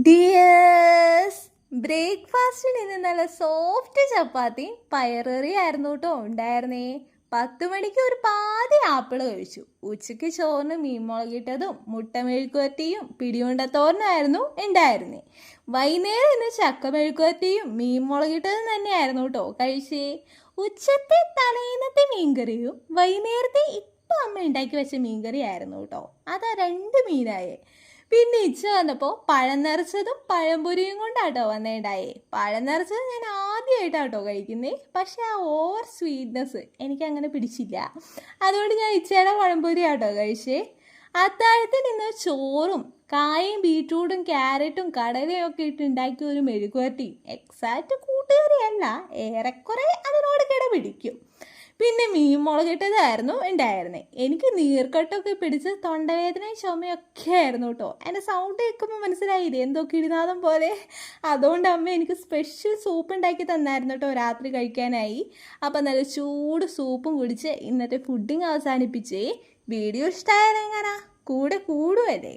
Dears, ബ്രേക്ക്ഫാസ്റ്റിന് ഇന്ന് നല്ല സോഫ്റ്റ് ചപ്പാത്തി പയറേറി ആയിരുന്നു കേട്ടോ ഉണ്ടായിരുന്നേ. 10 മണിക്ക് ഒരു പാതി ആപ്പിൾ കഴിച്ചു. ഉച്ചയ്ക്ക് ചോറിന് മീൻ മുളകിട്ടതും മുട്ട മെഴുക്കുവരട്ടിയും പിടിയുണ്ടത്തോരനായിരുന്നു ഉണ്ടായിരുന്നേ. വൈകുന്നേരം ഇന്ന് ചക്ക മെഴുക്കുവരട്ടിയും മീൻ മുളകിട്ടതും തന്നെയായിരുന്നു കേട്ടോ കഴിച്ചേ. ഉച്ചത്തെ തലേന്നത്തെ മീൻകറിയും വൈകുന്നേരത്തെ ഇപ്പം അമ്മ ഉണ്ടാക്കി വെച്ച മീൻകറി ആയിരുന്നു കേട്ടോ. അതാ 2 മീനായേ. പിന്നെ ഇച്ച വന്നപ്പോൾ പഴം നിറച്ചതും പഴംപൊരിയും കൊണ്ടാട്ടോ വന്നേണ്ടായേ. പഴം നിറച്ചത് ഞാൻ ആദ്യമായിട്ടാട്ടോ കഴിക്കുന്നേ. പക്ഷെ ആ ഓവർ സ്വീറ്റ്നെസ് എനിക്ക് അങ്ങനെ പിടിച്ചില്ല. അതുകൊണ്ട് ഞാൻ ഇച്ചയുടെ പഴംപൊരി ആട്ടോ കഴിച്ചേ. അത്താഴത്തിന് ഇന്ന് ചോറും കായും ബീറ്റ്റൂട്ടും ക്യാരറ്റും കടലയും ഒക്കെ ഇട്ട് ഉണ്ടാക്കിയ ഒരു മെഴുകുവരട്ടി. എക്സാക്റ്റ് കൂട്ടുകറിയല്ല, ഏറെക്കുറെ അതിനോട് കിടപിടിക്കും. പിന്നെ മീൻ മുളകിട്ടതായിരുന്നു ഉണ്ടായിരുന്നേ. എനിക്ക് നീർക്കെട്ടൊക്കെ പിടിച്ച് തൊണ്ടവേദനയും ചുമയൊക്കെ ആയിരുന്നു കേട്ടോ. എൻ്റെ സൗണ്ട് കേൾക്കുമ്പോൾ മനസ്സിലായില്ലേ എന്തോ കിടിനാദം പോലെ. അതുകൊണ്ട് അമ്മ എനിക്ക് സ്പെഷ്യൽ സൂപ്പ് ഉണ്ടാക്കി തന്നായിരുന്നു കേട്ടോ രാത്രി കഴിക്കാനായി. അപ്പം നല്ല ചൂട് സൂപ്പും കുടിച്ച് ഇന്നത്തെ ഫുഡിങ് അവസാനിപ്പിച്ചേ. വീഡിയോ ഇഷ്ടമായാലും എങ്ങനാ കൂടെ കൂടുമല്ലേ.